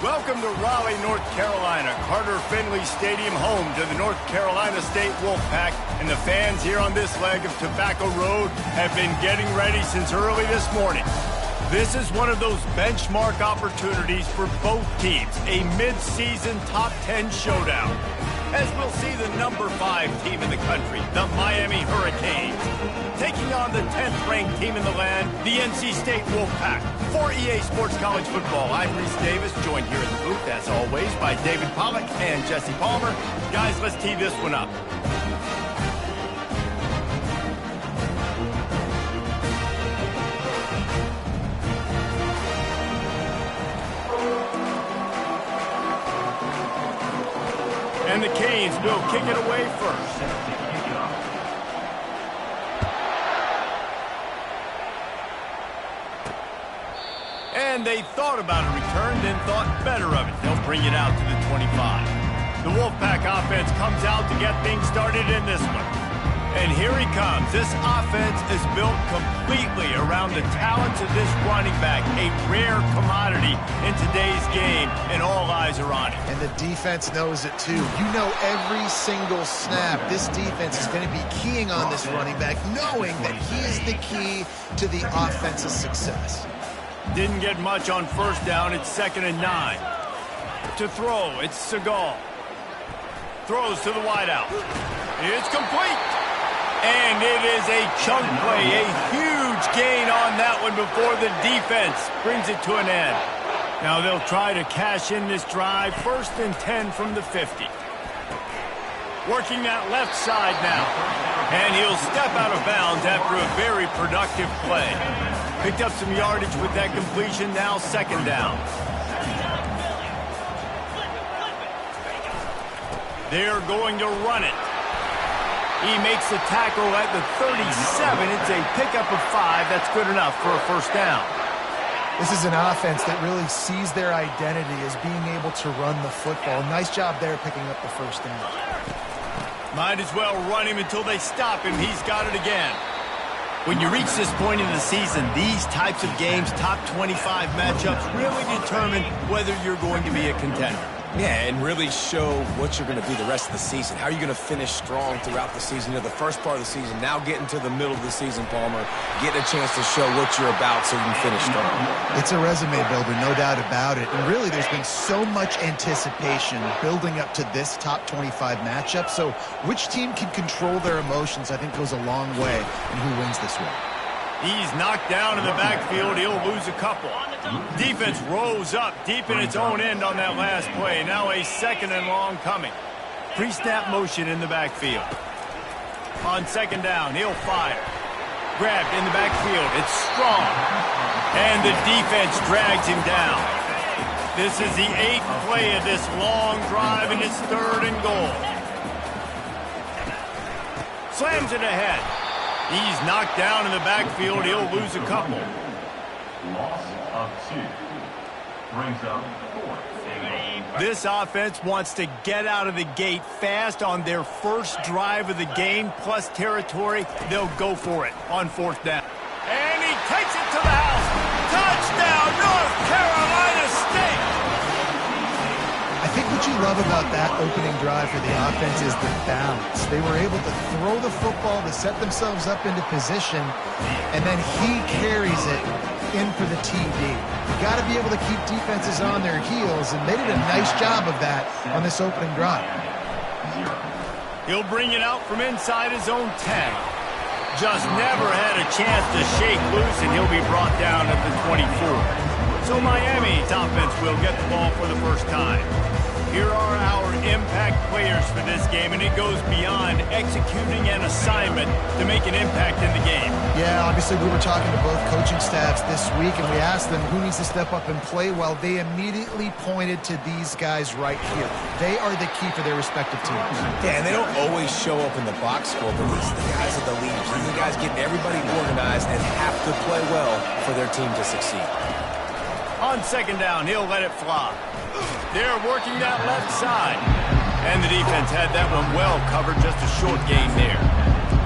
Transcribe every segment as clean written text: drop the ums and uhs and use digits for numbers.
Welcome to Raleigh, North Carolina, Carter Finley Stadium, home to the North Carolina State Wolfpack, and the fans here on this leg of Tobacco Road have been getting ready since early this morning. This is one of those benchmark opportunities for both teams, a mid-season top 10 showdown. As we'll see the number 5 team in the country, the Miami Hurricanes, taking on the 10th ranked team in the land, the NC State Wolfpack. For EA Sports College Football, I'm Reese Davis, joined here in the booth, as always, by David Pollack and Jesse Palmer. Guys, let's tee this one up. And the Canes will kick it away first. And they thought about a return, then thought better of it. They'll bring it out to the 25. The Wolfpack offense comes out to get things started in this one. And here he comes. This offense is built completely around the talents of this running back, a rare commodity in today's game, and all eyes are on it. And the defense knows it too. You know every single snap, this defense is going to be keying on this running back, knowing that he is the key to the offense's success. Didn't get much on first down. It's 2nd and 9. To throw, it's Segal. Throws to the wideout. It's complete. And it is a chunk play, a huge gain on that one before the defense brings it to an end. Now they'll try to cash in this drive, 1st and 10 from the 50. Working that left side now. And he'll step out of bounds after a very productive play. Picked up some yardage with that completion, now 2nd down. They're going to run it. He makes the tackle at the 37. It's a pickup of 5. That's good enough for a 1st down. This is an offense that really sees their identity as being able to run the football. Nice job there picking up the 1st down. Might as well run him until they stop him. He's got it again. When you reach this point in the season, these types of games, top 25 matchups, really determine whether you're going to be a contender. Yeah, and really show what you're going to be the rest of the season. How are you going to finish strong throughout the season? You know, the first part of the season, now getting to the middle of the season, Palmer, getting a chance to show what you're about so you can finish strong. It's a resume builder, no doubt about it. And really, there's been so much anticipation building up to this top 25 matchup. So which team can control their emotions, I think, goes a long way in who wins this one. He's knocked down in the backfield. He'll lose a couple. Defense rose up deep in its own end on that last play. Now a 2nd and long coming. Pre-snap motion in the backfield. On 2nd down, he'll fire. Grabbed in the backfield. It's strong. And the defense drags him down. This is the 8th play of this long drive, and it's 3rd and goal. Slams it ahead. He's knocked down in the backfield. He'll lose a couple. Loss of 2. Brings up 4th. This offense wants to get out of the gate fast on their first drive of the game, plus territory. They'll go for it on 4th down. And he takes it to the house. Touchdown, North Carolina State! I think what you love about that opening drive for the offense is the balance. They were able to throw the football to set themselves up into position, and then he carries it in for the TD. You got to be able to keep defenses on their heels, and they did a nice job of that on this opening drive. He'll bring it out from inside his own 10. Just never had a chance to shake loose, and he'll be brought down at the 24. So Miami's offense will get the ball for the 1st time. Here are our impact players for this game, and it goes beyond executing an assignment to make an impact in the game. Yeah, obviously we were talking to both coaching staffs this week, and we asked them who needs to step up and play well. They immediately pointed to these guys right here. They are the key for their respective teams. Yeah, and they don't always show up in the box score, but these are the guys are the leaders. These are the guys getting everybody organized and have to play well for their team to succeed. On 2nd down, he'll let it fly. They're working that left side. And the defense had that one well covered, just a short gain there.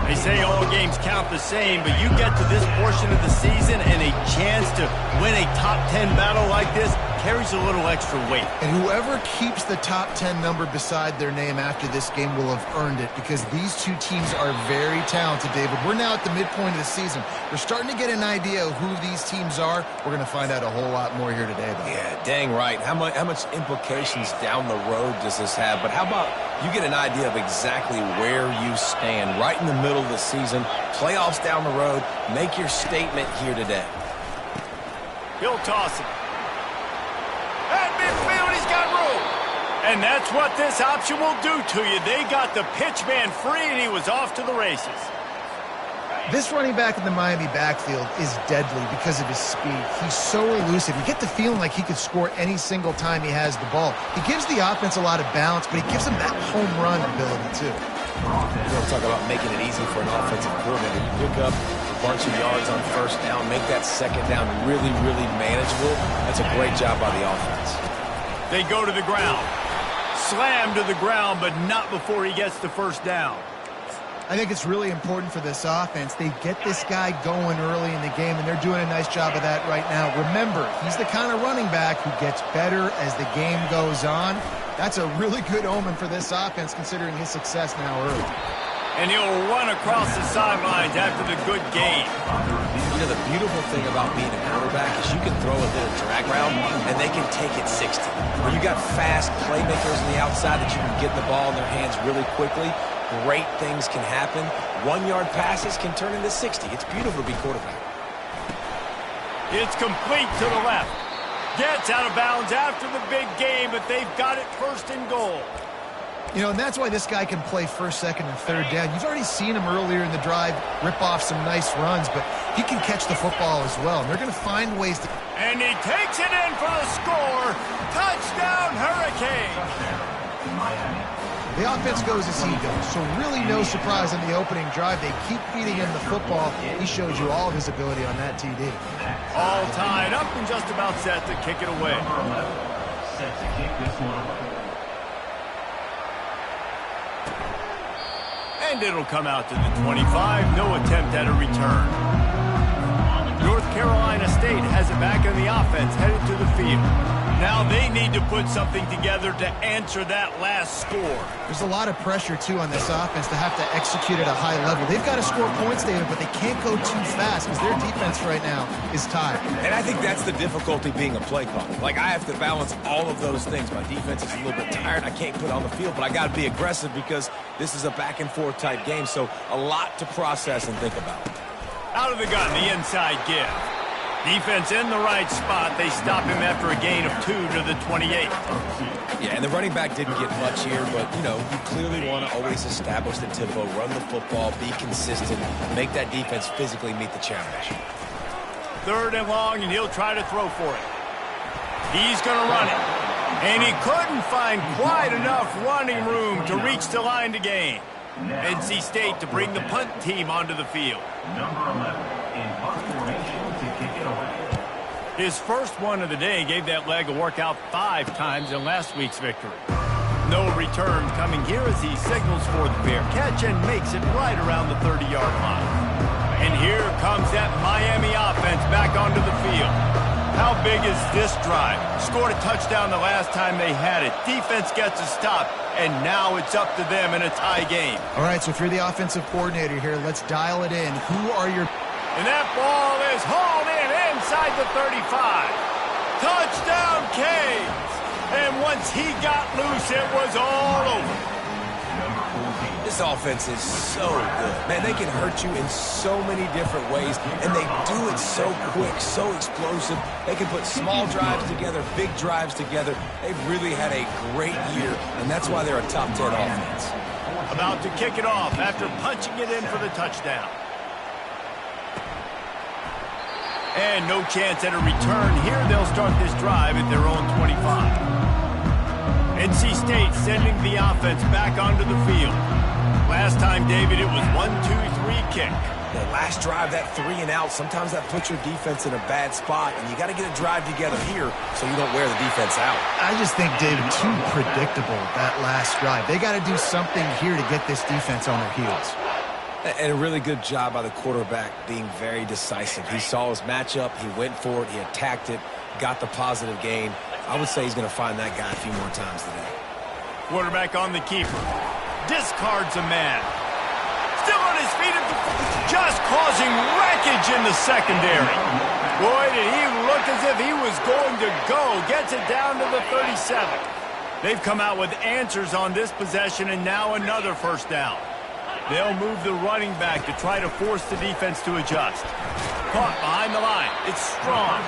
They say all games count the same, but you get to this portion of the season and a chance to win a top 10 battle like this carries a little extra weight. And whoever keeps the top 10 number beside their name after this game will have earned it, because these two teams are very talented, David. We're now at the midpoint of the season. We're starting to get an idea of who these teams are. We're going to find out a whole lot more here today, though. Yeah, dang right. How much implications down the road does this have? But how about you get an idea of exactly where you stand right in the middle of the season, playoffs down the road, make your statement here today. He'll toss it. At midfield, he's got room. And that's what this option will do to you. They got the pitch man free, and he was off to the races. This running back in the Miami backfield is deadly because of his speed. He's so elusive. You get the feeling like he could score any single time he has the ball. He gives the offense a lot of balance, but he gives them that home run ability, too. We're going to talk about making it easy for an offensive coordinator. You pick up a bunch of yards on first down, make that second down really, really manageable. That's a great job by the offense. They go to the ground. Slam to the ground, but not before he gets the first down. I think it's really important for this offense. They get this guy going early in the game, and they're doing a nice job of that right now. Remember, he's the kind of running back who gets better as the game goes on. That's a really good omen for this offense, considering his success now early. And he'll run across the sidelines after the good game. You know, the beautiful thing about being a quarterback is you can throw a little drag route, and they can take it 60. When you got fast playmakers on the outside that you can get the ball in their hands really quickly, great things can happen. 1-yard passes can turn into 60. It's beautiful to be quarterback. It's complete to the left. Gets out of bounds after the big game, but they've got it first and goal. You know, and that's why this guy can play first, second, and third down. You've already seen him earlier in the drive rip off some nice runs, but he can catch the football as well. And they're going to find ways to... And he takes it in for the score. Touchdown, Hurricanes. The offense goes as he goes, so really no surprise on the opening drive. They keep feeding him the football. He shows you all of his ability on that TD. All tied up and just about set to kick it away. Set to kick this one away. And it'll come out to the 25. No attempt at a return. North Carolina State has it back in the offense, headed to the field. Now they need to put something together to answer that last score. There's a lot of pressure, too, on this offense to have to execute at a high level. They've got to score points, David, but they can't go too fast because their defense right now is tired. And I think that's the difficulty being a play caller. Like, I have to balance all of those things. My defense is a little bit tired. I can't put it on the field, but I got to be aggressive because this is a back-and-forth type game, so a lot to process and think about. Out of the gun, the inside give. Defense in the right spot. They stop him after a gain of 2 to the 28. Yeah, and the running back didn't get much here, but, you know, you clearly want to always establish the tempo, run the football, be consistent, make that defense physically meet the challenge. 3rd and long, and he'll try to throw for it. He's going to run it. And he couldn't find quite enough running room to reach the line to gain. NC State to bring the punt team onto the field. Number 11 in punt formation to kick it away. His first one of the day gave that leg a workout 5 times in last week's victory. No return coming here as he signals for the fair catch and makes it right around the 30-yard line. And here comes that Miami offense back onto the field. How big is this drive? Scored a touchdown the last time they had it. Defense gets a stop, and now it's up to them in a tie game. All right, so if you're the offensive coordinator here, let's dial it in. Who are your... And that ball is hauled in inside the 35. Touchdown, Canes! And once he got loose, it was all over. This offense is so good. Man, they can hurt you in so many different ways, and they do it so quick, so explosive. They can put small drives together, big drives together. They've really had a great year, and that's why they're a top 10 offense. About to kick it off after punching it in for the touchdown. And no chance at a return here. They'll start this drive at their own 25. NC State sending the offense back onto the field. Last time, David, it was 1-2-3 kick. The last drive, that 3 and out, sometimes that puts your defense in a bad spot, and you got to get a drive together here so you don't wear the defense out. I just think, David, too predictable, that last drive. They got to do something here to get this defense on their heels. And a really good job by the quarterback being very decisive. He saw his matchup, he went for it, he attacked it, got the positive gain. I would say he's going to find that guy a few more times today. Quarterback on the keeper. Discards a man. Still on his feet at the just causing wreckage in the secondary. Boy, did he look as if he was going to go. Gets it down to the 37. They've come out with answers on this possession, and now another first down. They'll move the running back to try to force the defense to adjust. Caught behind the line. It's Strong.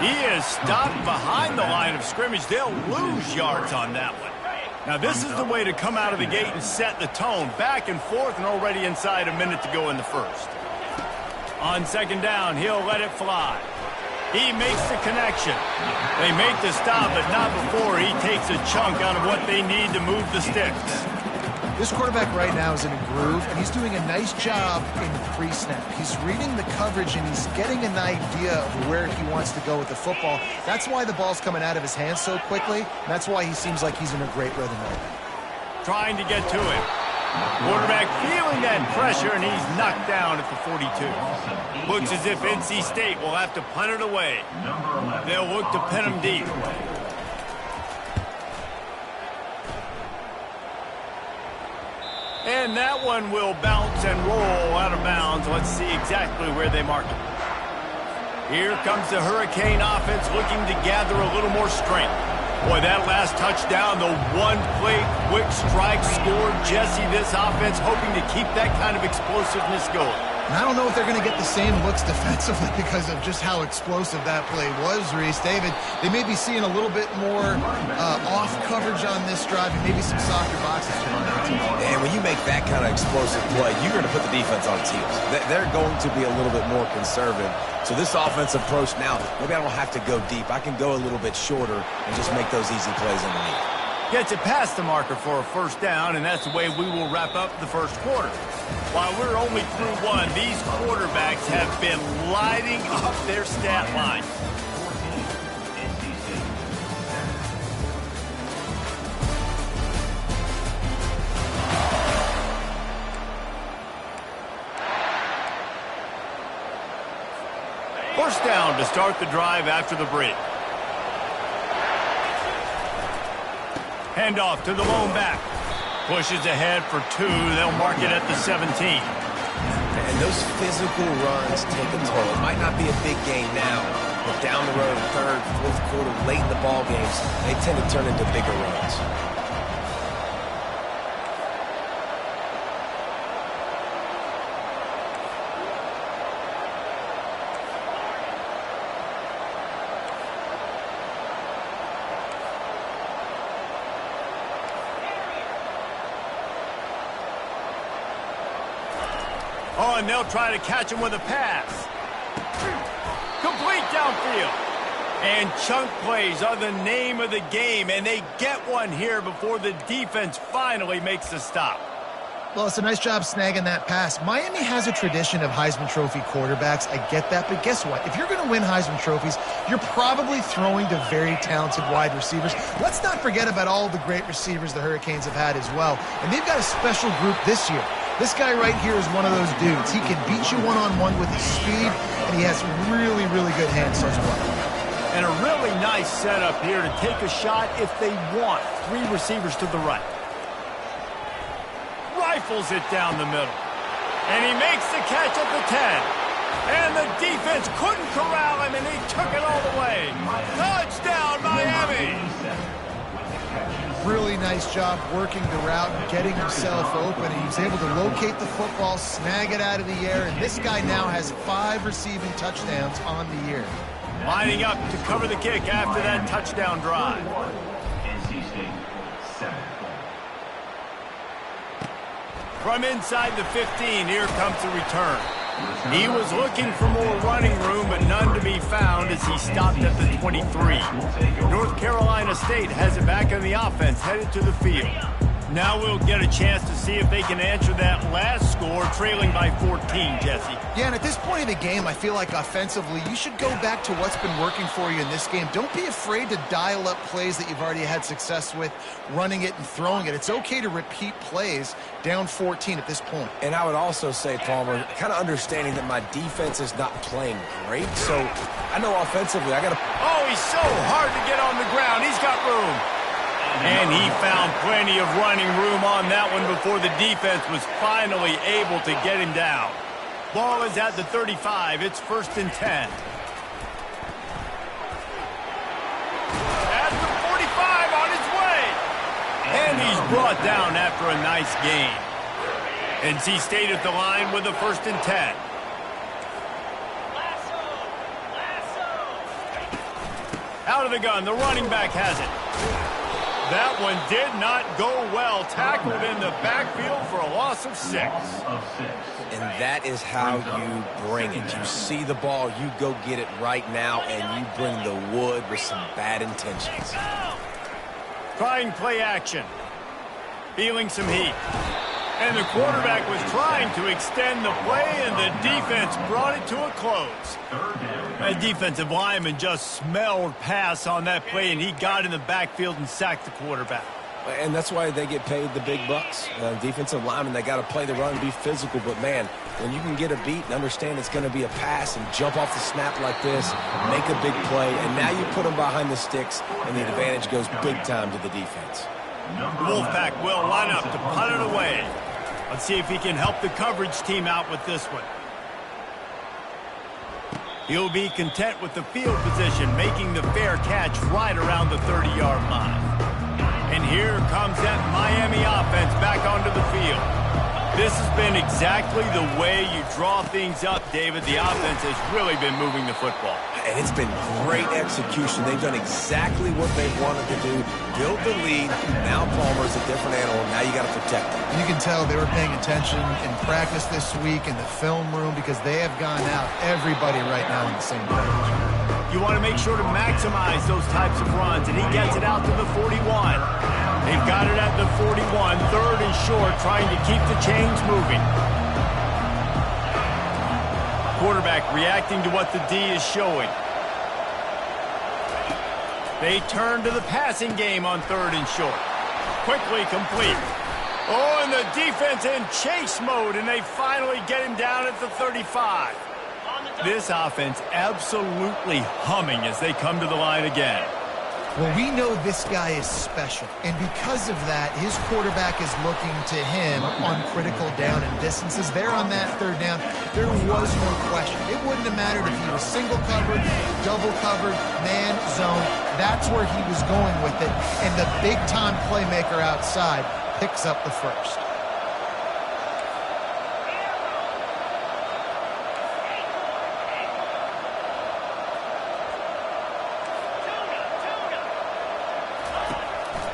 He is stopped behind the line of scrimmage. They'll lose yards on that one. Now, this is the way to come out of the gate and set the tone. Back and forth and already inside a minute to go in the first. On second down, he'll let it fly. He makes the connection. They make the stop, but not before he takes a chunk out of what they need to move the sticks. This quarterback right now is in a groove, and he's doing a nice job in pre-snap. He's reading the coverage, and he's getting an idea of where he wants to go with the football. That's why the ball's coming out of his hands so quickly, and that's why he seems like he's in a great rhythm right now. Trying to get to it. Quarterback feeling that pressure, and he's knocked down at the 42. Looks as if NC State will have to punt it away. They'll look to pin him deep. And that one will bounce and roll out of bounds. Let's see exactly where they mark it. Here comes the Hurricane offense looking to gather a little more strength. Boy, that last touchdown, the one-play quick strike scored. Jesse, this offense hoping to keep that kind of explosiveness going. And I don't know if they're going to get the same looks defensively because of just how explosive that play was, Reese. David, they may be seeing a little bit more off coverage on this drive and maybe some softer boxes to run. And when you make that kind of explosive play, you're going to put the defense on its heels. They're going to be a little bit more conservative. So this offense approach now, maybe I don't have to go deep. I can go a little bit shorter and just make those easy plays underneath. Gets it past the marker for a first down, and that's the way we will wrap up the first quarter. While we're only through one, these quarterbacks have been lighting up their stat line. First down to start the drive after the break. Handoff to the lone back. Pushes ahead for two. They'll mark it at the 17. And those physical runs take a toll. It might not be a big game now, but down the road, third, fourth quarter, late in the ball games, they tend to turn into bigger runs. Oh, and they'll try to catch him with a pass. Complete downfield. And chunk plays are the name of the game, and they get one here before the defense finally makes the stop. Well, it's a nice job snagging that pass. Miami has a tradition of Heisman Trophy quarterbacks. I get that, but guess what? If you're going to win Heisman Trophies, you're probably throwing to very talented wide receivers. Let's not forget about all the great receivers the Hurricanes have had as well. And they've got a special group this year. This guy right here is one of those dudes. He can beat you one-on-one with his speed, and he has really, really good hands as well. And a really nice setup here to take a shot if they want. Three receivers to the right. Rifles it down the middle. And he makes the catch at the 10. And the defense couldn't corral him, and he took it all the way. Touchdown, Miami! Really nice job working the route and getting himself open. And he was able to locate the football, snag it out of the air, and this guy now has 5 receiving touchdowns on the year. Lining up to cover the kick after that touchdown drive. NC State, 7. From inside the 15, here comes the return. He was looking for more running room, but none to be found as he stopped at the 23. North Carolina State has it back on the offense, headed to the field. Now we'll get a chance to see if they can answer that last score, trailing by 14, Jesse. Yeah, and at this point in the game, I feel like offensively, you should go back to what's been working for you in this game. Don't be afraid to dial up plays that you've already had success with, running it and throwing it. It's okay to repeat plays down 14 at this point. And I would also say, Palmer, kind of understanding that my defense is not playing great, so I know offensively I got to... Oh, he's so hard to get on the ground. He's got room. And he found plenty of running room on that one before the defense was finally able to get him down. Ball is at the 35. It's 1st and 10. At the 45, on his way. And he's brought down after a nice gain. NC State at the line with a 1st and 10. Out of the gun, the running back has it. That one did not go well. Tackled in the backfield for a loss of 6. And that is how you bring it. You see the ball, you go get it right now, and you bring the wood with some bad intentions. Trying play action. Feeling some heat. And the quarterback was trying to extend the play, and the defense brought it to a close. That defensive lineman just smelled pass on that play, and he got in the backfield and sacked the quarterback. And that's why they get paid the big bucks. Defensive linemen, they got to play the run and be physical. But, man, when you can get a beat and understand it's going to be a pass and jump off the snap like this, make a big play, and now you put them behind the sticks, and the advantage goes big time to the defense. Wolfpack will line up to punt it away. Let's see if he can help the coverage team out with this one. He'll be content with the field position, making the fair catch right around the 30-yard line. And here comes that Miami offense back onto the field. This has been exactly the way you draw things up, David. The offense has really been moving the football. And it's been great execution. They've done exactly what they wanted to do. Build the lead. Now Palmer's a different animal. Now you got to protect him. You can tell they were paying attention in practice this week in the film room because they have gone out, everybody right now on the same page. You want to make sure to maximize those types of runs, and he gets it out to the 41. They've got it at the 41, 3rd and short, trying to keep the chains moving. Quarterback reacting to what the D is showing. They turn to the passing game on 3rd and short. Quickly complete. Oh, and the defense in chase mode, and they finally get him down at the 35. This offense absolutely humming as they come to the line again. Well, we know this guy is special, and because of that, his quarterback is looking to him on critical down and distances. There on that 3rd down, there was no question. It wouldn't have mattered if he was single covered, double covered, man, zone. That's where he was going with it, and the big-time playmaker outside picks up the 1st.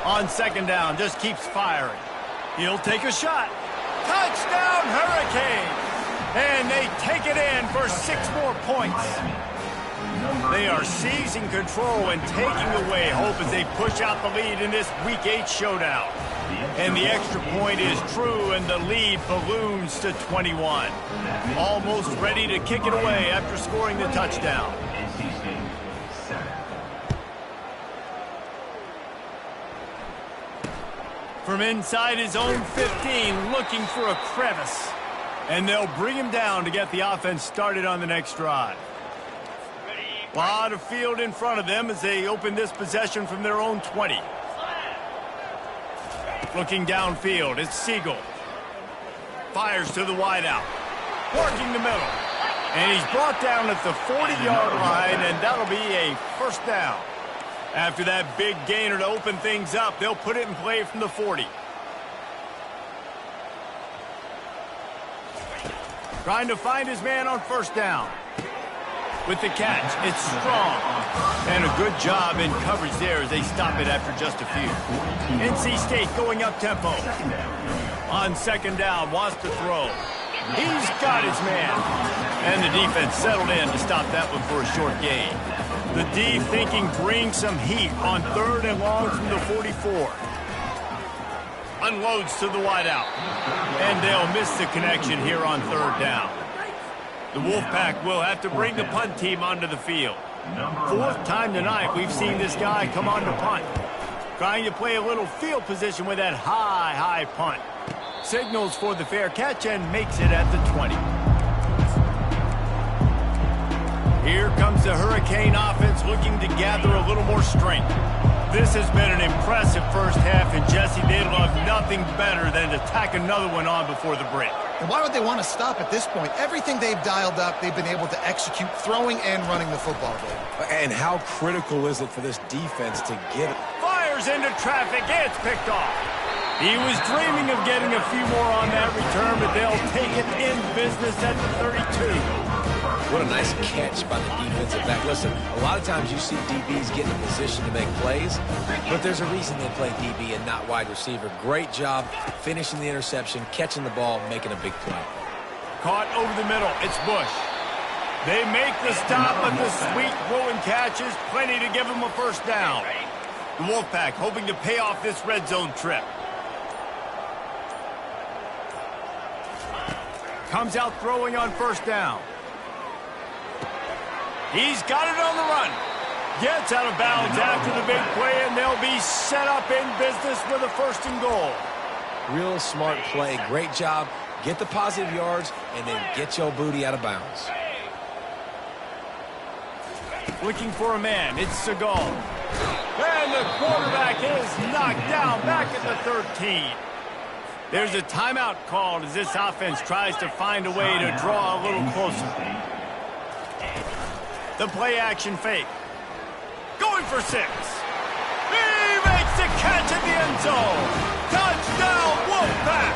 On 2nd down, just keeps firing. He'll take a shot. Touchdown, Hurricanes! And they take it in for 6 more points. They are seizing control and taking away hope as they push out the lead in this Week 8 showdown. And the extra point is true, and the lead balloons to 21. Almost ready to kick it away after scoring the touchdown. From inside his own 15, looking for a crevice. And they'll bring him down to get the offense started on the next drive. A lot of field in front of them as they open this possession from their own 20. Looking downfield, it's Siegel. Fires to the wideout. Working the middle. And he's brought down at the 40-yard line, and that'll be a 1st down. After that big gainer to open things up, they'll put it in play from the 40. Trying to find his man on 1st down. With the catch, it's strong. And a good job in coverage there as they stop it after just a few. NC State going up tempo. On 2nd down, wants to throw. He's got his man. And the defense settled in to stop that one for a short gain. The D thinking bring some heat on 3rd and long from the 44. unloads to the wideout. And they'll miss the connection here on third down. The Wolfpack will have to bring the punt team onto the field. Fourth time tonight we've seen this guy come on to punt. Trying to play a little field position with that high punt. Signals for the fair catch and makes it at the 20. Here comes the Hurricane offense looking to gather a little more strength. This has been an impressive first half, and Jesse, they'd love nothing better than to tack another one on before the break. And why would they want to stop at this point? Everything they've dialed up, they've been able to execute throwing and running the football game. And how critical is it for this defense to get it? Fires into traffic. It's picked off. He was dreaming of getting a few more on that return, but they'll take it in business at the 32. What a nice catch by the defensive back. Listen, a lot of times you see DBs get in position to make plays, but there's a reason they play DB and not wide receiver. Great job finishing the interception, catching the ball, making a big play. Caught over the middle. It's Bush. They make the stop, but the sweet rolling catch is plenty to give them a first down. The Wolfpack hoping to pay off this red zone trip. Comes out throwing on first down. He's got it on the run. Gets out of bounds after the big play, and they'll be set up in business with a first and goal. Real smart play. Great job. Get the positive yards, and then get your booty out of bounds. Looking for a man. It's Seagal. And the quarterback is knocked down back at the 13. There's a timeout called as this offense tries to find a way to draw a little closer. The play action fake. Going for 6. He makes the catch at the end zone. Touchdown, Wolfpack!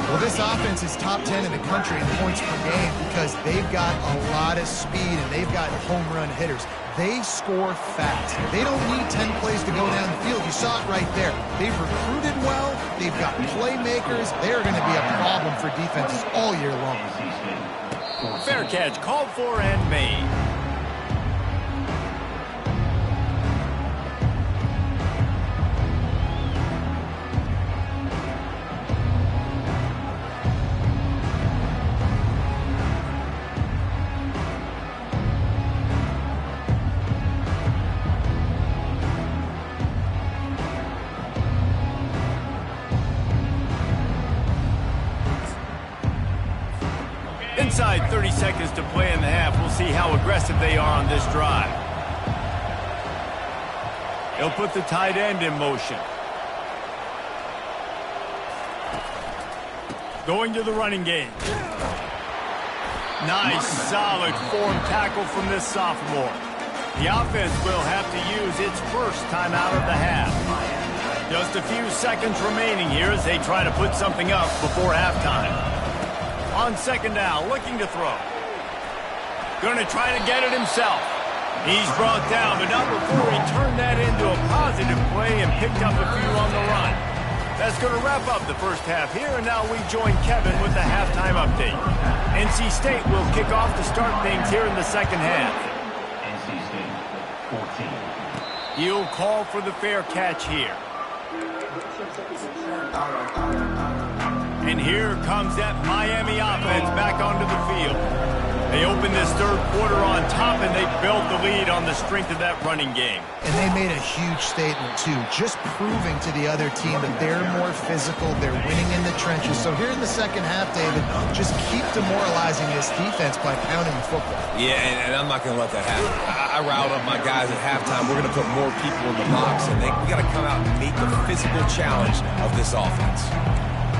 Well, this offense is top 10 in the country in points per game because they've got a lot of speed and they've got home run hitters. They score fast. They don't need 10 plays to go down the field. You saw it right there. They've recruited well. They've got playmakers. They're going to be a problem for defenses all year long. Fair catch called for and made. Inside 30 seconds to play in the half. We'll see how aggressive they are on this drive. They'll put the tight end in motion. Going to the running game. Nice, solid form tackle from this sophomore. The offense will have to use its first time out of the half. Just a few seconds remaining here as they try to put something up before halftime. On second down, looking to throw. Going to try to get it himself. He's brought down, but not before he turned that into a positive play and picked up a few on the run. That's going to wrap up the first half here, and now we join Kevin with the halftime update. NC State will kick off to start things here in the second half. NC State, 14. He'll call for the fair catch here. And here comes that Miami offense back onto the field. They opened this third quarter on top, and they built the lead on the strength of that running game. And they made a huge statement, too, just proving to the other team that they're more physical, they're winning in the trenches. So here in the second half, David, just keep demoralizing this defense by pounding the football. Yeah, and I'm not going to let that happen. I riled up my guys at halftime. We're going to put more people in the box, and we got to come out and meet the physical challenge of this offense.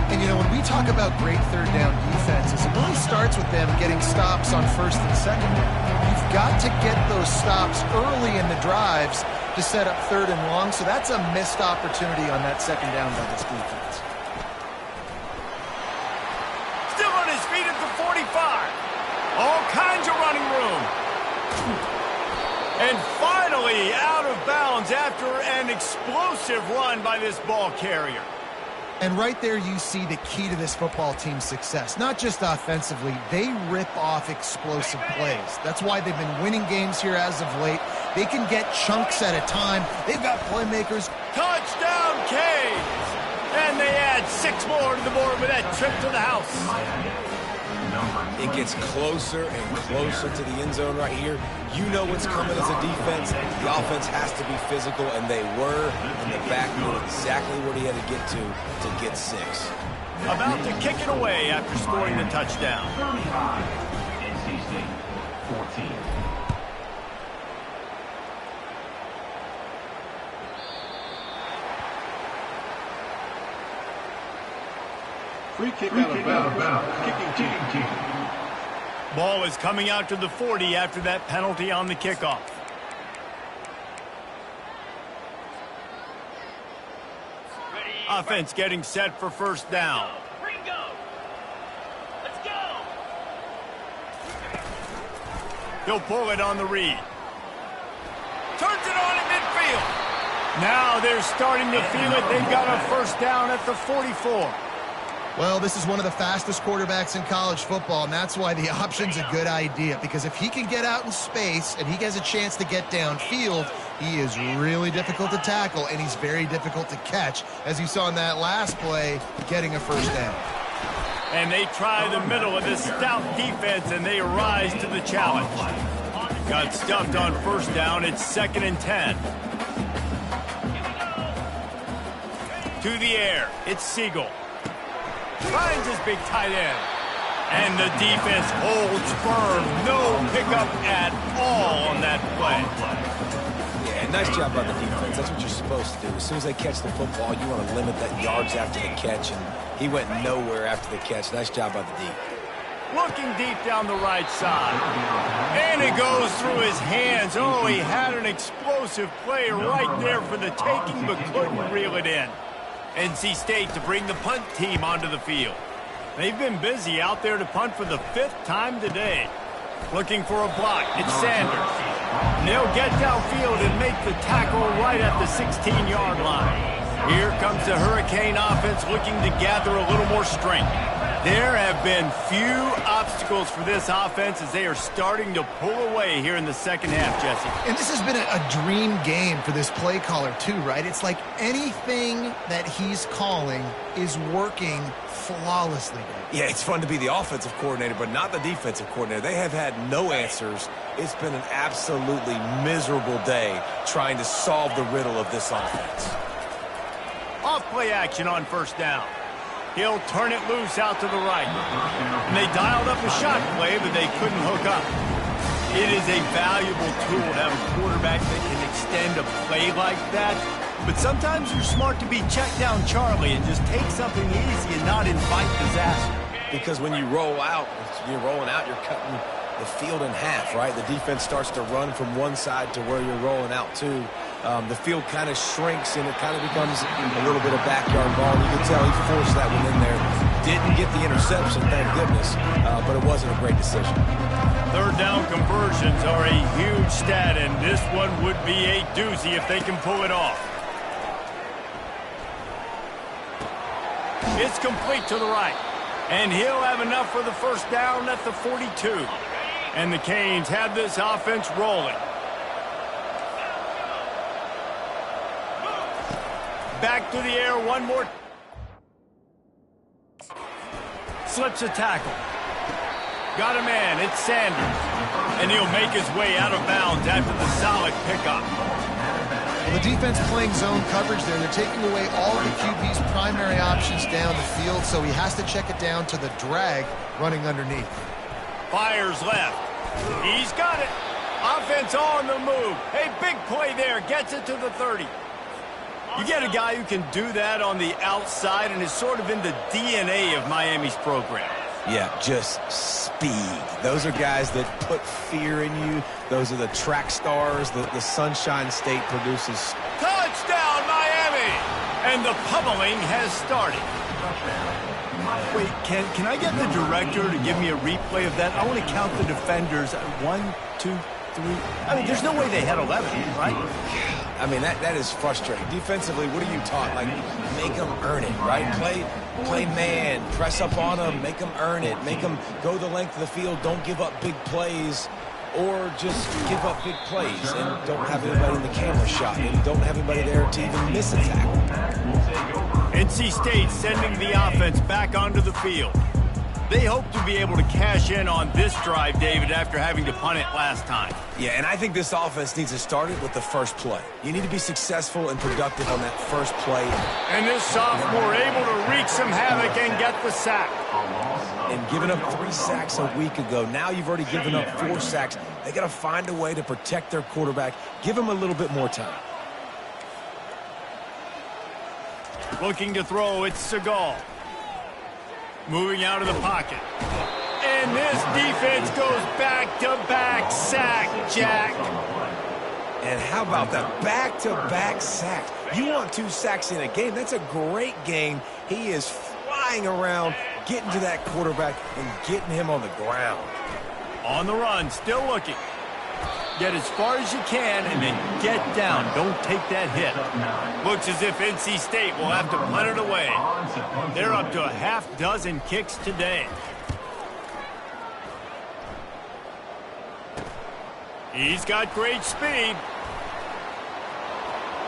And, you know, when we talk about great third down defenses, it really starts with them getting stops on first and second down. You've got to get those stops early in the drives to set up third and long, so that's a missed opportunity on that second down by this defense. Still on his feet at the 45. All kinds of running room. And finally out of bounds after an explosive run by this ball carrier. And right there you see the key to this football team's success. Not just offensively, they rip off explosive plays. That's why they've been winning games here as of late. They can get chunks at a time. They've got playmakers Touchdown, Canes! And they add 6 more to the board with that trip to the house. It gets closer and closer to the end zone right here. You know what's coming as a defense. The offense has to be physical, and they were. And the back knew exactly where he had to get 6. About to kick it away after scoring the touchdown. 35, NC State, 14. Free kick out of bounds. Kicking team. Ball is coming out to the 40 after that penalty on the kickoff. Offense getting set for first down. Let's go. He'll pull it on the read. Turns it on in midfield. Now they're starting to feel it. They've got a first down at the 44. Well, this is one of the fastest quarterbacks in college football, and that's why the option's a good idea, because if he can get out in space and he has a chance to get downfield, he is really difficult to tackle, and he's very difficult to catch, as you saw in that last play, getting a first down. And they try the middle of this stout defense, and they rise to the challenge. Got stuffed on first down. It's 2nd and 10. To the air. It's Siegel. Finds his big tight end. And the defense holds firm. No pickup at all on that play. Yeah, nice job by the defense. That's what you're supposed to do. As soon as they catch the football, you want to limit that yards after the catch, and he went nowhere after the catch. Nice job by the D. Looking deep down the right side. And it goes through his hands. Oh, he had an explosive play right there for the taking, but couldn't reel it in. NC State to bring the punt team onto the field. They've been busy out there to punt for the 5th time today. Looking for a block. It's Sanders. And they'll get downfield and make the tackle right at the 16-yard line. Here comes the Hurricane offense looking to gather a little more strength. There have been few obstacles for this offense as they are starting to pull away here in the second half, Jesse. And this has been a dream game for this play caller too, right? It's like anything that he's calling is working flawlessly. Yeah, it's fun to be the offensive coordinator, but not the defensive coordinator. They have had no answers. It's been an absolutely miserable day trying to solve the riddle of this offense. Off play action on first down. He'll turn it loose out to the right. And they dialed up a shot play, but they couldn't hook up. It is a valuable tool to have a quarterback that can extend a play like that. But sometimes you're smart to be check down Charlie and just take something easy and not invite disaster. Because when you roll out, you're cutting the field in half, right? The defense starts to run from one side to where you're rolling out to. The field kind of shrinks, and it kind of becomes a little bit of backyard ball. You can tell he forced that one in there. Didn't get the interception, thank goodness, but it wasn't a great decision. Third down conversions are a huge stat, and this one would be a doozy if they can pull it off. It's complete to the right, and he'll have enough for the first down at the 42. And the Canes have this offense rolling. Back to the air, one more. Slips a tackle. Got a man, it's Sanders. And he'll make his way out of bounds after the solid pickup. Well, the defense playing zone coverage there. They're taking away all the QB's primary options down the field, so he has to check it down to the drag running underneath. Fires left. He's got it. Offense on the move. Hey, big play there. Gets it to the 30. You get a guy who can do that on the outside and is sort of in the DNA of Miami's program. Yeah, just speed. Those are guys that put fear in you. Those are the track stars that the Sunshine State produces. Touchdown, Miami! And the pummeling has started. Wait, can I get the director to give me a replay of that? I want to count the defenders. 1, 2, 3. I mean, there's no way they had 11, right? I mean, that is frustrating. Defensively, what are you taught? Like, make them earn it, right? Play man, press up on them, make them earn it, make them go the length of the field, don't give up big plays. or just give up big plays and don't have anybody in the camera shot and don't have anybody there to even miss a tackle. NC State sending the offense back onto the field. They hope to be able to cash in on this drive, David, after having to punt it last time. Yeah, and I think this offense needs to start it with the first play. You need to be successful and productive on that first play. And this sophomore able to wreak some havoc and get the sack. And giving up 3 sacks a week ago, now you've already given up 4 sacks. They got to find a way to protect their quarterback. Give him a little bit more time. Looking to throw, it's Segal. Moving out of the pocket. And this defense goes back-to-back sack, Jack. And how about that back-to-back sacks? You want 2 sacks in a game. That's a great game. He is flying around, getting to that quarterback and getting him on the ground. On the run, still looking. Get as far as you can and then get down. Don't take that hit. Looks as if NC State will have to punt it away. They're up to a half-dozen kicks today. He's got great speed.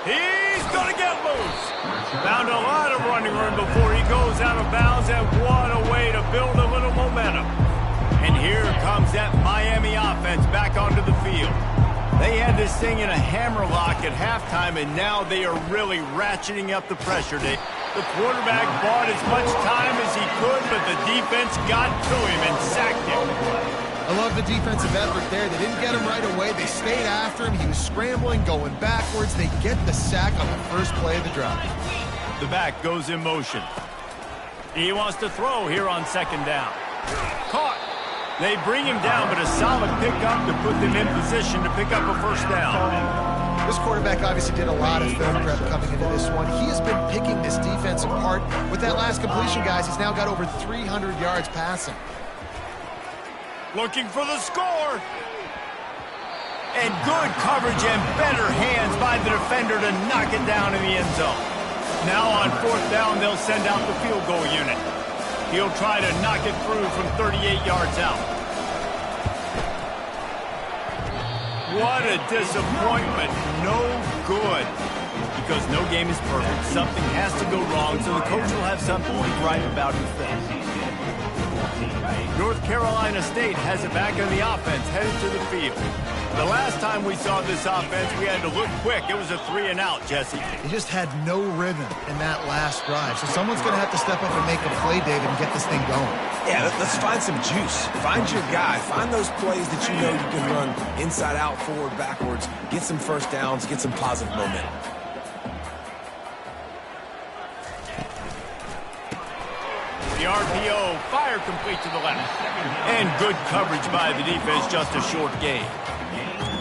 He's going to get loose. Found a lot of running room before he goes out of bounds, and what a way to build a little momentum. And here comes that Miami offense back onto the field. They had this thing in a hammerlock at halftime, and now they are really ratcheting up the pressure. The quarterback bought as much time as he could, but the defense got to him and sacked him. I love the defensive effort there. They didn't get him right away. They stayed after him. He was scrambling, going backwards. They get the sack on the first play of the drive. The back goes in motion. He wants to throw here on second down. Caught. They bring him down, but a solid pickup to put them in position to pick up a first down. This quarterback obviously did a lot of film prep coming into this one. He has been picking this defense apart. With that last completion, guys, he's now got over 300 yards passing. Looking for the score. And good coverage and better hands by the defender to knock it down in the end zone. Now on fourth down, they'll send out the field goal unit. He'll try to knock it through from 38 yards out. What a disappointment. No good. Because no game is perfect. Something has to go wrong, so the coach will have something to write about himself. North Carolina State has it back on the offense, headed to the field. The last time we saw this offense, we had to look quick. It was a 3-and-out, Jesse. They just had no rhythm in that last drive. So someone's going to have to step up and make a play, David, and get this thing going. Yeah, let's find some juice. Find your guy. Find those plays that you know you can run inside out, forward, backwards. Get some first downs. Get some positive momentum. The RPO, fire complete to the left. And good coverage by the defense, just a short gain.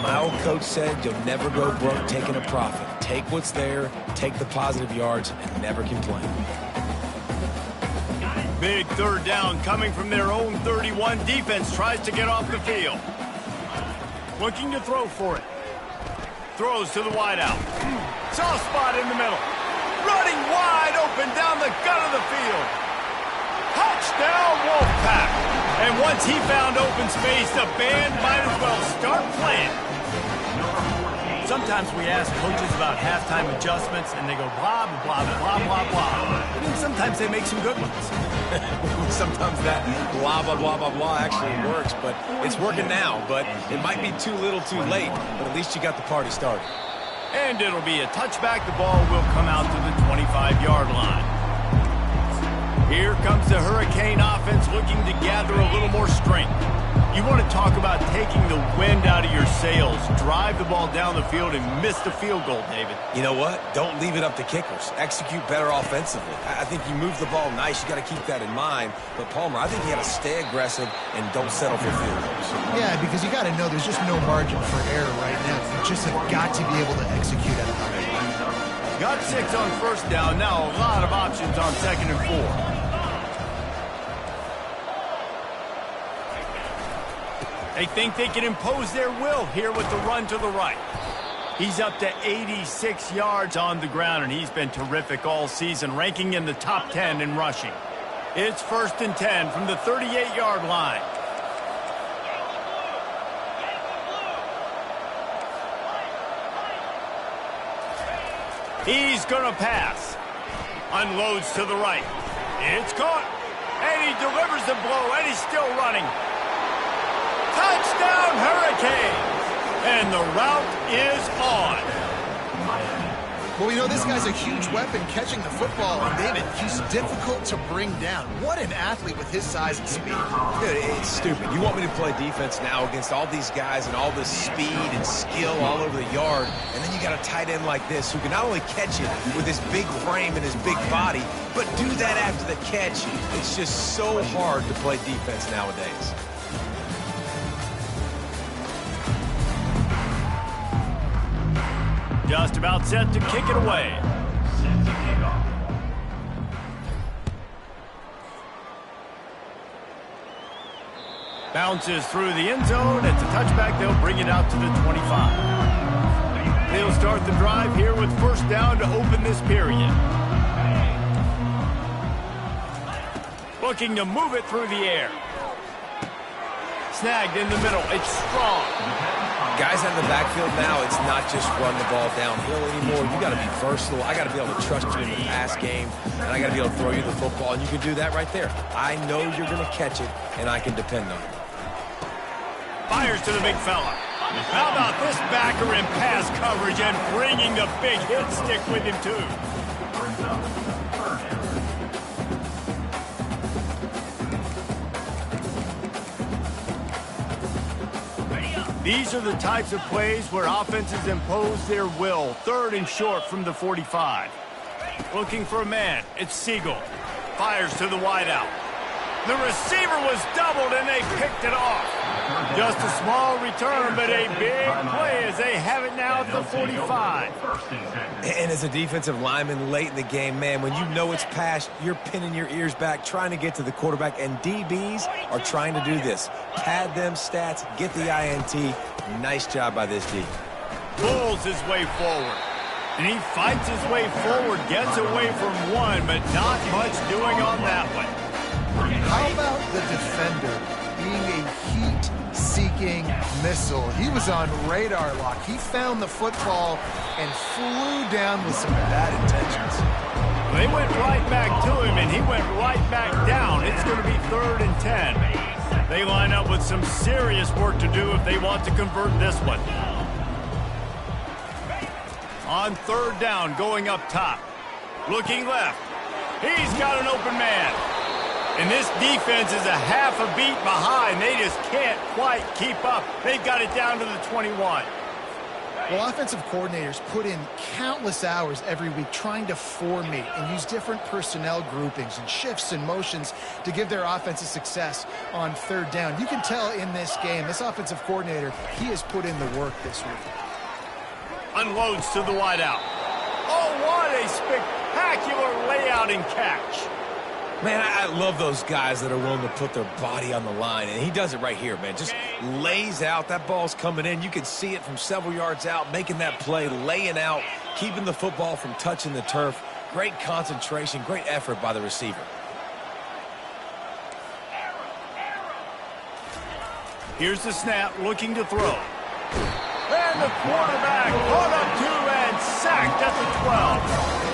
My old coach said you'll never go broke taking a profit. Take what's there, take the positive yards, and never complain. Big third down coming from their own 31. Defense tries to get off the field. Looking to throw for it. Throws to the wideout. Soft spot in the middle. Running wide open down the gut of the field. Touchdown, Wolfpack. And once he found open space, the band might as well start playing. Sometimes we ask coaches about halftime adjustments, and they go blah, blah, blah, blah, blah. And then sometimes they make some good ones. Sometimes that blah, blah, blah, blah, blah actually works, but it's working now. But it might be too little too late, but at least you got the party started. And it'll be a touchback. The ball will come out to the 25-yard line. Here comes the Hurricane offense looking to gather a little more strength. You want to talk about taking the wind out of your sails. Drive the ball down the field and miss the field goal, David. You know what? Don't leave it up to kickers. Execute better offensively. I think you move the ball nice. You got to keep that in mind. But, Palmer, I think you got to stay aggressive and don't settle for field goals. Yeah, because you got to know there's just no margin for error right now. You just have got to be able to execute at a high level. Got 6 on first down. Now a lot of options on 2nd and 4. They think they can impose their will here with the run to the right. He's up to 86 yards on the ground, and he's been terrific all season, ranking in the top 10 in rushing. It's 1st and 10 from the 38-yard line. He's going to pass. Unloads to the right. It's caught. And he delivers the blow, and he's still running. Touchdown, Hurricanes! And the route is on. Well, you know, this guy's a huge weapon catching the football, and David, he's difficult to bring down. What an athlete with his size and speed. Dude, it's stupid. You want me to play defense now against all these guys and all this speed and skill all over the yard, and then you got a tight end like this who can not only catch it with his big frame and his big body, but do that after the catch. It's just so hard to play defense nowadays. Just about set to kick it away. Set to kick off. Bounces through the end zone. It's a touchback. They'll bring it out to the 25. They'll start the drive here with first down to open this period. Looking to move it through the air. Snagged in the middle. It's strong. Guys out in the backfield now, it's not just run the ball downhill anymore. You got to be versatile. I got to be able to trust you in the pass game, and I got to be able to throw you the football, and you can do that right there. I know you're going to catch it, and I can depend on it. Fires to the big fella. How about this backer in pass coverage and bringing the big hit stick with him, too? These are the types of plays where offenses impose their will. Third and short from the 45. Looking for a man. It's Siegel. Fires to the wideout. The receiver was doubled, and they picked it off. Just a small return, but a big play as they have it now at the 45. And as a defensive lineman late in the game, man, when you know it's past, you're pinning your ears back, trying to get to the quarterback, and DBs are trying to do this. Pad them stats, get the INT. Nice job by this D. Pulls his way forward. And he fights his way forward, gets away from one, but not much doing on that one. How about the defender being a heat-seeking missile? He was on radar lock. He found the football and flew down with some bad intentions. They went right back to him, and he went right back down. It's going to be 3rd and 10. They line up with some serious work to do if they want to convert this one. On 3rd down, going up top. Looking left. He's got an open man. And this defense is a half a beat behind. They just can't quite keep up. They've got it down to the 21. Well, offensive coordinators put in countless hours every week trying to formate and use different personnel groupings and shifts and motions to give their offensive success on 3rd down. You can tell in this game, this offensive coordinator, he has put in the work this week. Unloads to the wideout. Oh, what a spectacular layout and catch. Man, I love those guys that are willing to put their body on the line, and he does it right here, man. Just lays out. That ball's coming in. You can see it from several yards out, making that play, laying out, keeping the football from touching the turf. Great concentration, great effort by the receiver. Here's the snap, looking to throw. And the quarterback caught up to and sacked at the 12.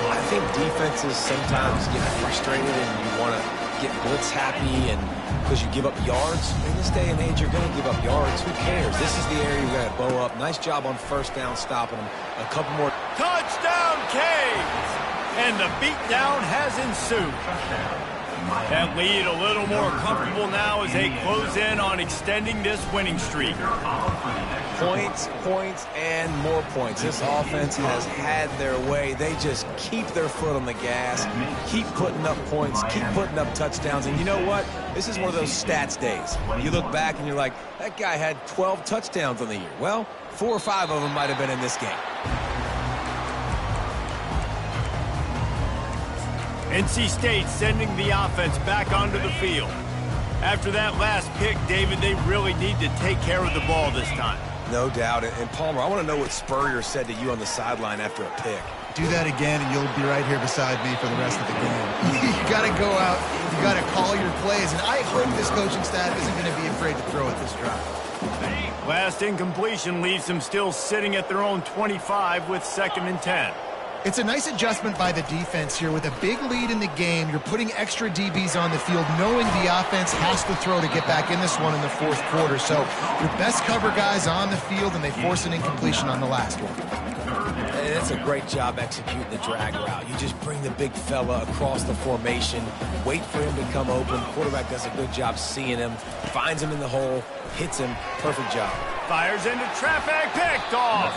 I think defenses sometimes get frustrated and you want to get blitz happy and because you give up yards. In this day and age, you're going to give up yards. Who cares? This is the area you got to bow up. Nice job on 1st down stopping them. A couple more. Touchdown, Canes! And the beatdown has ensued. That lead a little more comfortable now as they close in on extending this winning streak. Points, points, and more points. This offense has had their way. They just keep their foot on the gas, keep putting up points, keep putting up touchdowns. And you know what? This is one of those stats days. You look back and you're like, that guy had 12 touchdowns on the year. Well, 4 or 5 of them might have been in this game. NC State sending the offense back onto the field. After that last pick, David, they really need to take care of the ball this time. No doubt. And Palmer, I want to know what Spurrier said to you on the sideline after a pick. Do that again, and you'll be right here beside me for the rest of the game. You got to go out. You got to call your plays. And I hope this coaching staff isn't going to be afraid to throw at this drive. Last incompletion leaves them still sitting at their own 25 with 2nd and 10. It's a nice adjustment by the defense here. With a big lead in the game, you're putting extra DBs on the field, knowing the offense has to throw to get back in this one in the fourth quarter. So your best cover guys on the field, and they force an incompletion on the last one. And it's a great job executing the drag route. You just bring the big fella across the formation, wait for him to come open. Quarterback does a good job seeing him, finds him in the hole, hits him. Perfect job. Fires into traffic, picked off.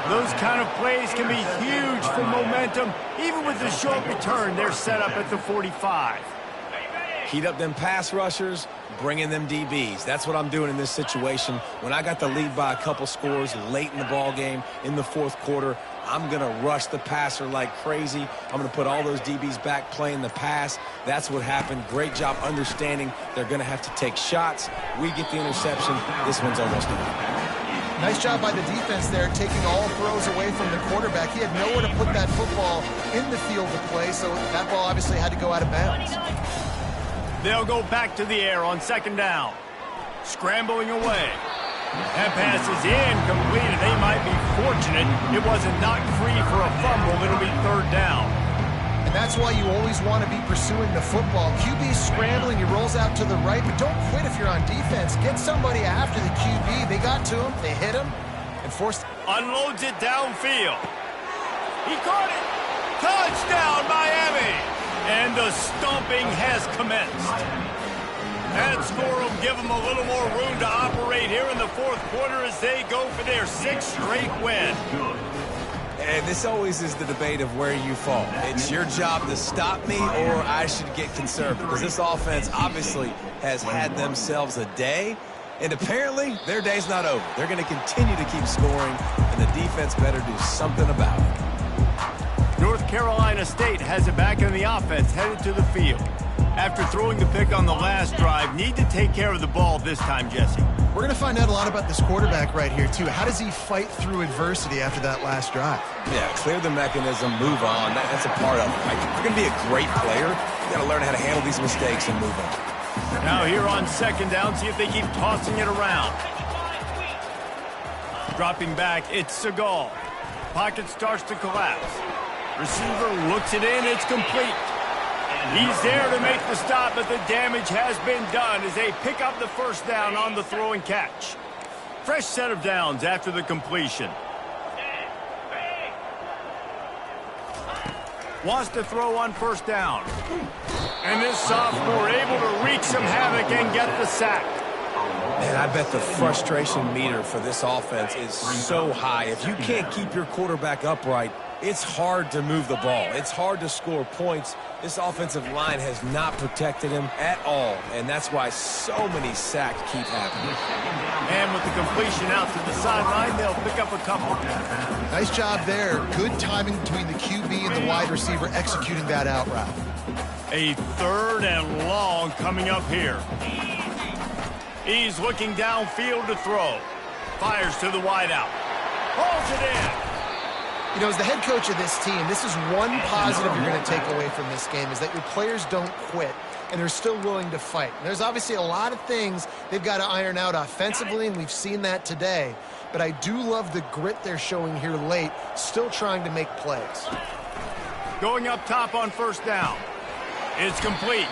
Those kind of plays can be huge for momentum. Even with the short return, they're set up at the 45. Heat up them pass rushers, bring in them DBs. That's what I'm doing in this situation. When I got the lead by a couple scores late in the ball game in the fourth quarter, I'm going to rush the passer like crazy. I'm going to put all those DBs back playing the pass. That's what happened. Great job understanding they're going to have to take shots. We get the interception. This one's almost over. Nice job by the defense there, taking all throws away from the quarterback. He had nowhere to put that football in the field to play, so that ball obviously had to go out of bounds. They'll go back to the air on second down. Scrambling away. That pass is incomplete, and they might be fortunate it wasn't knocked free for a fumble. It'll be third down. And that's why you always want to be pursuing the football. QB's scrambling, he rolls out to the right, but don't quit if you're on defense. Get somebody after the QB. They got to him, they hit him, and forced... Unloads it downfield. He caught it. Touchdown, Miami. And the stomping has commenced. That score will give them a little more room to operate here in the fourth quarter as they go for their sixth straight win. And this always is the debate of where you fall. It's your job to stop me, or I should get conservative. Because this offense obviously has had themselves a day, and apparently their day's not over. They're going to continue to keep scoring, and the defense better do something about it. North Carolina State has it back in the offense, headed to the field. After throwing the pick on the last drive, need to take care of the ball this time, Jesse. We're going to find out a lot about this quarterback right here, too. How does he fight through adversity after that last drive? Yeah, clear the mechanism, move on. That's a part of it. Right? If you're going to be a great player, you got to learn how to handle these mistakes and move on. Now here on second down, see if they keep tossing it around. Dropping back, it's Seagal. Pocket starts to collapse. Receiver looks it in, it's complete. He's there to make the stop, but the damage has been done as they pick up the first down on the throw and catch. Fresh set of downs after the completion. Wants to throw on first down. And this sophomore able to wreak some havoc and get the sack. Man, I bet the frustration meter for this offense is so high. If you can't keep your quarterback upright, it's hard to move the ball. It's hard to score points. This offensive line has not protected him at all, and that's why so many sacks keep happening. And with the completion out to the sideline, they'll pick up a couple. Nice job there. Good timing between the QB and the wide receiver executing that out route. A third and long coming up here. He's looking downfield to throw. Fires to the wideout. Pulls it in. You know, as the head coach of this team, this is one positive you're going to take away from this game, is that your players don't quit, and they're still willing to fight. And there's obviously a lot of things they've got to iron out offensively, and we've seen that today. But I do love the grit they're showing here late, still trying to make plays. Going up top on first down. It's complete.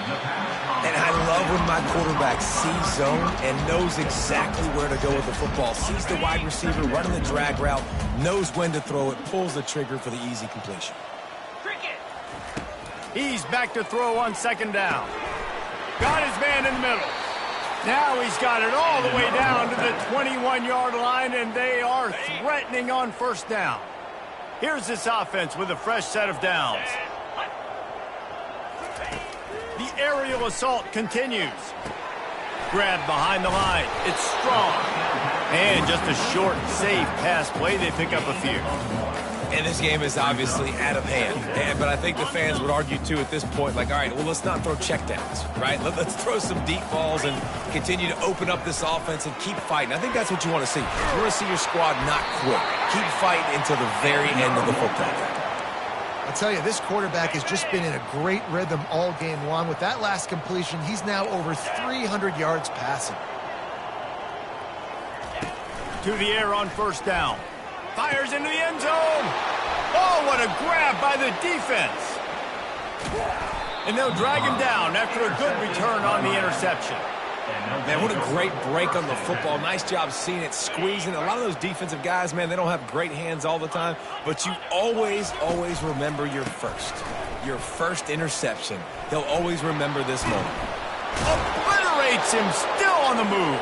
And I love when my quarterback sees zone and knows exactly where to go with the football. Sees the wide receiver running the drag route, knows when to throw it, pulls the trigger for the easy completion. He's back to throw on second down. Got his man in the middle. Now he's got it all the way down to the 21-yard line, and they are threatening on first down. Here's this offense with a fresh set of downs. The aerial assault continues. Grab behind the line. It's strong. And just a short, safe pass play. They pick up a few. And this game is obviously out of hand. But I think the fans would argue, too, at this point, like, all right, well, let's not throw checkdowns, right? Let's throw some deep balls and continue to open up this offense and keep fighting. I think that's what you want to see. You want to see your squad not quit. Keep fighting until the very end of the football game. I'll tell you, this quarterback has just been in a great rhythm all game long. With that last completion, he's now over 300 yards passing. To the air on first down. Fires into the end zone. Oh, what a grab by the defense. And they'll drag him down after a good return on the interception. Man, what a great break on the football. Nice job seeing it, squeezing. A lot of those defensive guys, man, they don't have great hands all the time, but you always remember your first interception. They'll always remember this moment. Obliterates him, still on the move.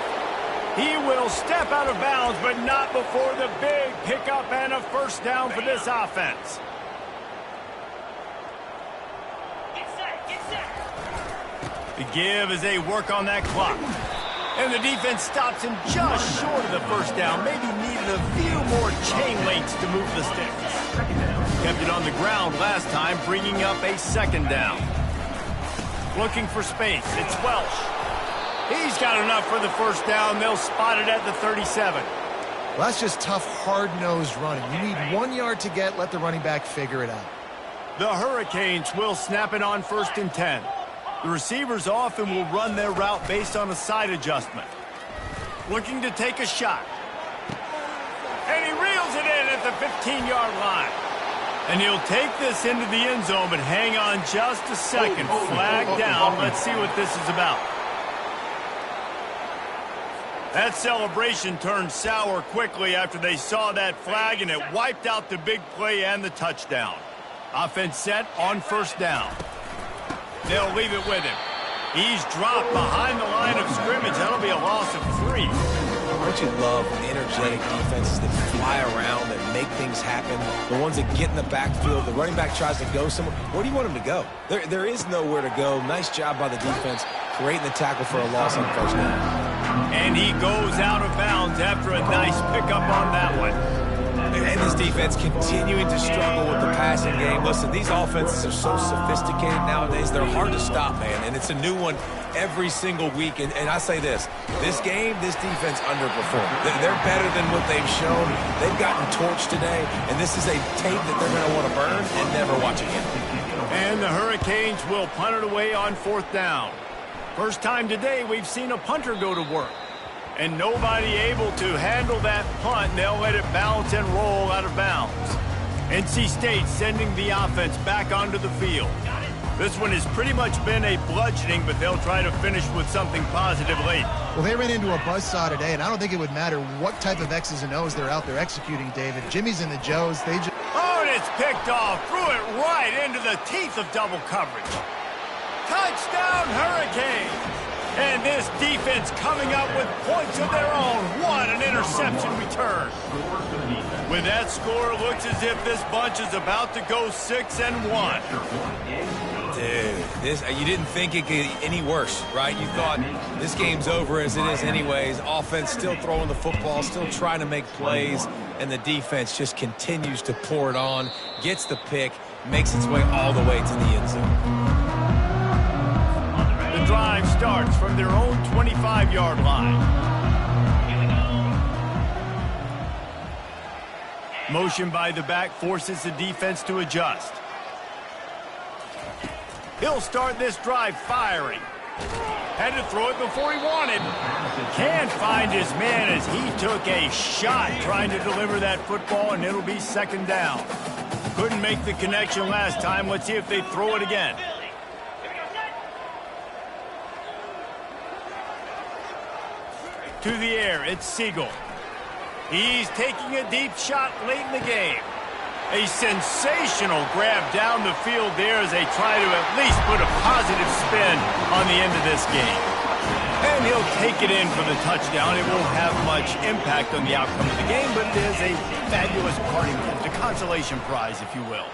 He will step out of bounds, but not before the big pickup and a first down for this offense. The give as they work on that clock. And the defense stops him just short of the first down. Maybe needed a few more chain links to move the sticks. Kept it on the ground last time, bringing up a second down. Looking for space. It's Welsh. He's got enough for the first down. They'll spot it at the 37. Well, that's just tough, hard-nosed running. You need 1 yard to get, let the running back figure it out. The Hurricanes will snap it on 1st and 10. The receivers often will run their route based on a side adjustment. Looking to take a shot. And he reels it in at the 15-yard line. And he'll take this into the end zone, but hang on just a second. Flag down. Let's see what this is about. That celebration turned sour quickly after they saw that flag, and it wiped out the big play and the touchdown. Offense set on 1st down. They'll leave it with him. He's dropped behind the line of scrimmage. That'll be a loss of 3. Don't you love energetic defenses that fly around, that make things happen? The ones that get in the backfield, the running back tries to go somewhere. Where do you want him to go? There is nowhere to go. Nice job by the defense, creating the tackle for a loss on 1st down. And he goes out of bounds after a nice pickup on that one. And this defense continuing to struggle with the passing game. Listen, these offenses are so sophisticated nowadays. They're hard to stop, man. And it's a new one every single week. And I say this game, this defense underperformed. They're better than what they've shown. They've gotten torched today. And this is a tape that they're going to want to burn and never watch again. And the Hurricanes will punt it away on 4th down. First time today we've seen a punter go to work. And nobody able to handle that punt. They'll let it bounce and roll out of bounds. NC State sending the offense back onto the field. This one has pretty much been a bludgeoning, but they'll try to finish with something positive late. Well, they ran into a buzzsaw today, and I don't think it would matter what type of X's and O's they're out there executing, David. Jimmy's and the Joes, they just... Oh, and it's picked off. Threw it right into the teeth of double coverage. Touchdown, Hurricanes! And this defense coming up with points of their own. What an interception return. With that score, it looks as if this bunch is about to go 6-1. Dude, you didn't think it could get any worse, right? You thought this game's over as it is anyways. Offense still throwing the football, still trying to make plays, and the defense just continues to pour it on, gets the pick, makes its way all the way to the end zone. The drive starts from their own 25-yard line. Motion by the back forces the defense to adjust. He'll start this drive firing. Had to throw it before he wanted. Can't find his man as he took a shot trying to deliver that football, and it'll be 2nd down. Couldn't make the connection last time. Let's see if they throw it again. To the air, it's Siegel. He's taking a deep shot late in the game. A sensational grab down the field there as they try to at least put a positive spin on the end of this game. And he'll take it in for the touchdown. It won't have much impact on the outcome of the game, but it is a fabulous parting gift, a consolation prize, if you will.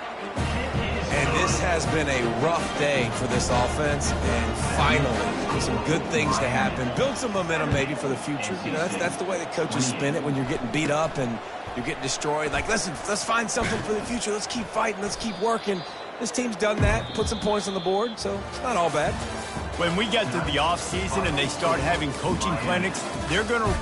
And this has been a rough day for this offense, and finally, some good things to happen. Build some momentum maybe for the future. You know, that's the way that coaches spin it when you're getting beat up and you're getting destroyed. Like, listen, let's find something for the future. Let's keep fighting. Let's keep working. This team's done that, put some points on the board, so it's not all bad. When we get to the offseason and they start having coaching clinics, they're going to